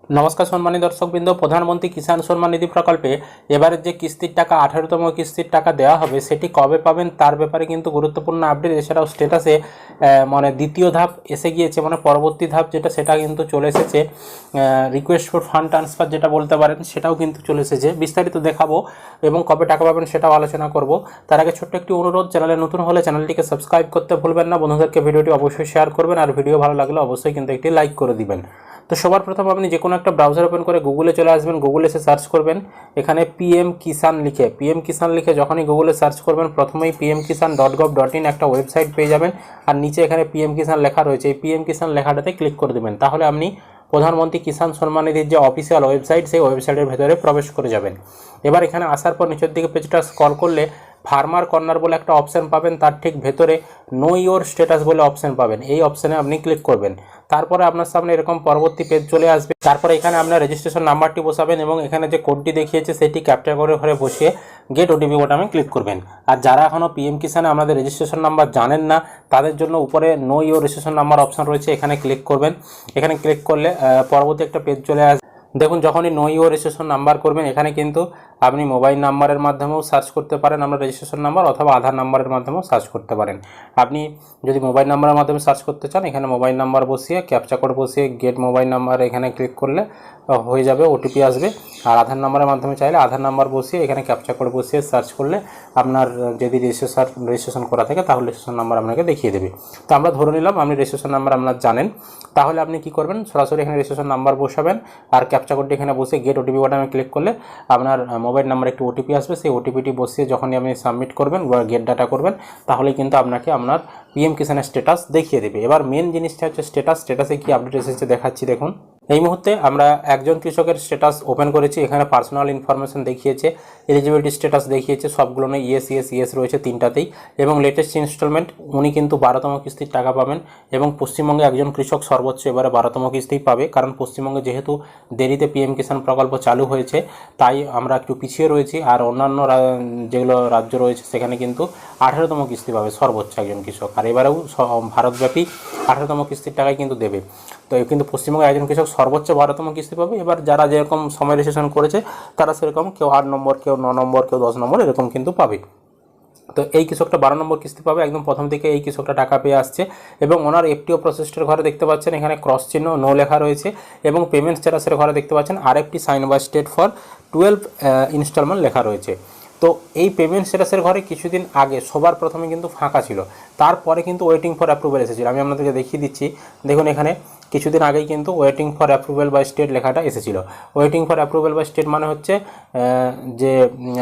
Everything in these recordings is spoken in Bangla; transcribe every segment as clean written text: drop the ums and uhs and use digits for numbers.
নমস্কার সম্মানী দর্শকবৃন্দ, প্রধানমন্ত্রী কিষাণ সম্মান নিধি প্রকল্পে এবারের যে কিস্তির টাকা 18তম কিস্তির টাকা দেওয়া হবে সেটি কবে পাবেন তার ব্যাপারে কিন্তু গুরুত্বপূর্ণ আপডেট। এছাড়াও স্ট্যাটাসে দ্বিতীয় ধাপ এসে গিয়েছে, পরবর্তী ধাপ যেটা সেটা কিন্তু চলে এসেছে। রিকোয়েস্ট ফর ফান্ড ট্রান্সফার যেটা বলতে পারেন সেটাও কিন্তু চলে এসেছে। বিস্তারিত দেখাবো এবং কবে টাকা পাবেন সেটাও আলোচনা করব। তার আগে ছোট্ট একটি অনুরোধ, চ্যানেলে নতুন হলে চ্যানেলটিকে সাবস্ক্রাইব করতে ভুলবেন না। বন্ধুদেরকে ভিডিওটি অবশ্যই শেয়ার করবেন, আর ভিডিও ভালো লাগলে অবশ্যই কিন্তু একটি লাইক করে দিবেন। তো সবার প্রথম আপনি যে কোনো একটা ব্রাউজার ওপেন করে গুগলে চলে আসবেন। গুগলে এসে সার্চ করবেন এখানে পিএম কিষাণ লিখে যখনই গুগলে সার্চ করবেন প্রথমেই pmkisan.gov.in একটা ওয়েবসাইট পেয়ে যাবেন, আর নিচে এখানে পিএম কিষাণ লেখা রয়েছে। এই পিএম কিষাণ লেখাটাতে ক্লিক করে দেবেন, তাহলে আপনি প্রধানমন্ত্রী কিষাণ সম্মান নিধির যে অফিসিয়াল ওয়েবসাইট সেই ওয়েবসাইটের ভেতরে প্রবেশ করে যাবেন। এবার এখানে আসার পর নিচের দিকে পেজটা স্ক্রল করলে ফার্মার কর্নার বলে একটা অপশান পাবেন, তার ঠিক ভেতরে নো ইওর স্ট্যাটাস বলে অপশান পাবেন। এই অপশানে আপনি ক্লিক করবেন, তারপরে আপনার সামনে এরকম পরবর্তী পেজ চলে আসবে। তারপরে এখানে আপনার রেজিস্ট্রেশন নাম্বারটি বসাবেন এবং এখানে যে কোডটি দেখিয়েছে সেটি ক্যাপচার করে ঘরে বসিয়ে গেট ওটিপি বোতামে ক্লিক করবেন। আর যারা এখনও পিএম কিষাণে আমাদের রেজিস্ট্রেশন নাম্বার জানেন না তাদের জন্য উপরে know your registration number option রয়েছে, এখানে ক্লিক করবেন। এখানে ক্লিক করলে পরবর্তী একটা পেজ চলে আসবে। দেখুন, যখনই নো ইওর রেজিস্ট্রেশন নাম্বার করবেন এখানে কিন্তু আপনি মোবাইল নাম্বারের মাধ্যমেও সার্চ করতে পারেন আপনার রেজিস্ট্রেশন নাম্বার, অথবা আধার নাম্বারের মাধ্যমেও সার্চ করতে পারেন। আপনি যদি মোবাইল নাম্বারের মাধ্যমে সার্চ করতে চান এখানে মোবাইল নাম্বার বসিয়ে ক্যাপচা কোড বসিয়ে গেট মোবাইল নাম্বার এখানে ক্লিক করলে হয়ে যাবে, ওটিপি আসবে। আর আধার নাম্বারের মাধ্যমে চাইলে আধার নাম্বার বসিয়ে এখানে ক্যাপচা কোড বসিয়ে সার্চ করলে আপনার যদি রেজিস্ট্রেশন করা থাকে তাহলে রেজিস্ট্রেশন নাম্বার আপনাকে দেখিয়ে দেবে। তো আমরা ধরে নিলাম আপনি রেজিস্ট্রেশন নাম্বার আপনার জানেন, তাহলে আপনি কি করবেন, সরাসরি এখানে রেজিস্ট্রেশন নাম্বার বসাবেন আর ক্যাপচা কোডটি এখানে বসে গেট ওটিপি বাটনে ক্লিক করলে আপনার মোবাইল নাম্বার একটি ওটিপি আসবে। সেই ওটিপিটি বসিয়ে যখনই আপনি সাবমিট করবেন বা গেট ডাটা করবেন তাহলে কিন্তু আপনাকে আপনার পিএম কিষাণের স্ট্যাটাস দেখিয়ে দেবে। এবার মেন জিনিসটা হচ্ছে স্ট্যাটাসে কি আপডেট এসেছে দেখাচ্ছি। দেখুন, এই মুহূর্তে আমরা একজন কৃষকের স্ট্যাটাস ওপেন করেছি। এখানে পার্সোনাল ইনফরমেশন দেখিয়েছে, এলিজিবিলিটি স্ট্যাটাস দেখিয়েছে, সবগুলো ইয়েস রয়েছে তিনটাতেই। এবং লেটেস্ট ইনস্টলমেন্ট উনি কিন্তু 12তম কিস্তির টাকা পাবেন। এবং পশ্চিমবঙ্গে একজন কৃষক সর্বোচ্চ এবারে 12তম কিস্তিই পাবে, কারণ পশ্চিমবঙ্গে যেহেতু দেরিতে পিএম কিষাণ প্রকল্প চালু হয়েছে তাই আমরা একটু পিছিয়ে রয়েছি। আর অন্যান্য যেগুলো রাজ্য রয়েছে সেখানে কিন্তু 18তম কিস্তি পাবে সর্বোচ্চ একজন কৃষক। আর এবারেও ভারতব্যাপী 18তম কিস্তির টাকাই কিন্তু দেবে। তো কিন্তু পশ্চিমবঙ্গে একজন কৃষক সর্বোচ্চ 12তম কিস্তি পাবে। এবার যারা যেরকম সময় রেজিস্ট্রেশন করেছে তারা সেরকম কেউ 8 নম্বর, কেউ 9 নম্বর, কেউ 10 নম্বর এরকম কিন্তু পাবে। তো এই কৃষকটা 12 নম্বর কিস্তি পাবে, একদম প্রথম থেকে এই কৃষকটা টাকা পেয়ে আসছে। এবং ওনার এফটিও প্রসেসটার ঘরে দেখতে পাচ্ছেন এখানে ক্রস চিহ্ন নো লেখা রয়েছে। এবং পেমেন্ট স্ট্যাটাসের ঘরে দেখতে পাচ্ছেন RFT sign by state for 12 installment লেখা রয়েছে। তো এই পেমেন্ট স্ট্যাটাসের ঘরে কিছুদিন আগে সবার প্রথমে কিন্তু ফাঁকা ছিল, তারপরে কিন্তু ওয়েটিং ফর অ্যাপ্রুভাল এসেছিল। আমি আপনাদেরকে দেখিয়ে দিচ্ছি, দেখুন এখানে কিছুদিন আগেই কিন্তু waiting for approval by state লেখাটা এসেছিল। Waiting for approval by state মানে হচ্ছে যে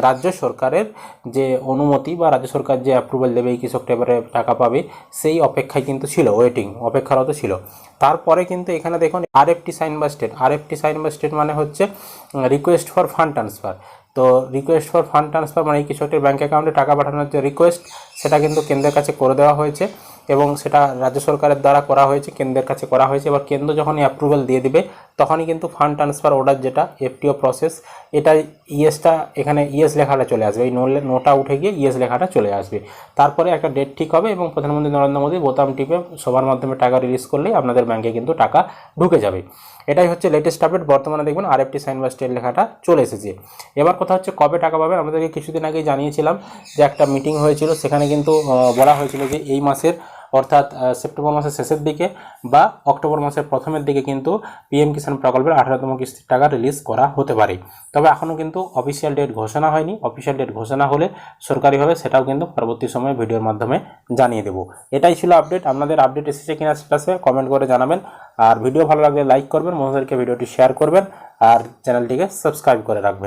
রাজ্য সরকারের যে অনুমতি বা রাজ্য সরকার যে অ্যাপ্রুভাল দেবে এই কৃষকটা এবারে টাকা পাবে সেই অপেক্ষায় কিন্তু ছিল, অপেক্ষারত ছিল। তারপরে কিন্তু এখানে দেখুন আরএফটি সাইন বাই স্টেট মানে হচ্ছে রিকোয়েস্ট ফর ফান্ড ট্রান্সফার। তো রিকোয়েস্ট ফর ফান্ড ট্রান্সফার মানে এই কৃষকটির ব্যাঙ্ক অ্যাকাউন্টে টাকা পাঠানোর যে রিকোয়েস্ট সেটা কিন্তু কেন্দ্রের কাছে করে দেওয়া হয়েছে এবং সেটা রাজ্য সরকারের দ্বারা করা হয়েছে, কেন্দ্রের কাছে করা হয়েছে। এবার কেন্দ্র যখনই অ্যাপ্রুভাল দিয়ে দিবে তখনই কিন্তু ফান্ড ট্রান্সফার অর্ডার যেটা এফটিও প্রসেস, এটা ইয়েসটা এখানে ইয়েস লেখাটা চলে আসবে, এই নোটা উঠে গিয়ে ইয়েস লেখাটা চলে আসবে। তারপরে একটা ডেট ঠিক হবে এবং প্রধানমন্ত্রী নরেন্দ্র মোদী বোতাম টিপে সবার মাধ্যমে টাকা রিলিজ করলেই আপনাদের ব্যাঙ্কে কিন্তু টাকা ঢুকে যাবে। এটাই হচ্ছে লেটেস্ট আপডেট। বর্তমানে দেখবেন আরএফটি সাইন বাই স্টেট লেখাটা চলে এসেছে। এবার কথা হচ্ছে কবে টাকা পাবেন। আমাদেরকে কিছুদিন আগেই জানিয়েছিলাম যে একটা মিটিং হয়েছিল, সেখানে কিন্তু বলা হয়েছিল যে এই মাসের অর্থাৎ সেপ্টেম্বর মাসের শেষের দিকে বা অক্টোবর মাসের প্রথমের দিকে কিন্তু পিএম কিষাণ প্রকল্পের 18তম কিস্তির টাকা রিলিজ করা হতে পারে। তবে এখনও কিন্তু অফিসিয়াল ডেট ঘোষণা হয়নি। অফিসিয়াল ডেট ঘোষণা হলে সরকারিভাবে সেটাও কিন্তু পরবর্তী সময়ে ভিডিওর মাধ্যমে জানিয়ে দেবো। এটাই ছিল আপডেট। আপনাদের আপডেট এসেছে কিনা সেটা কমেন্ট করে জানাবেন। আর ভিডিও ভালো লাগলে লাইক করবেন, বন্ধুদেরকে ভিডিওটি শেয়ার করবেন আর চ্যানেলটিকে সাবস্ক্রাইব করে রাখবেন।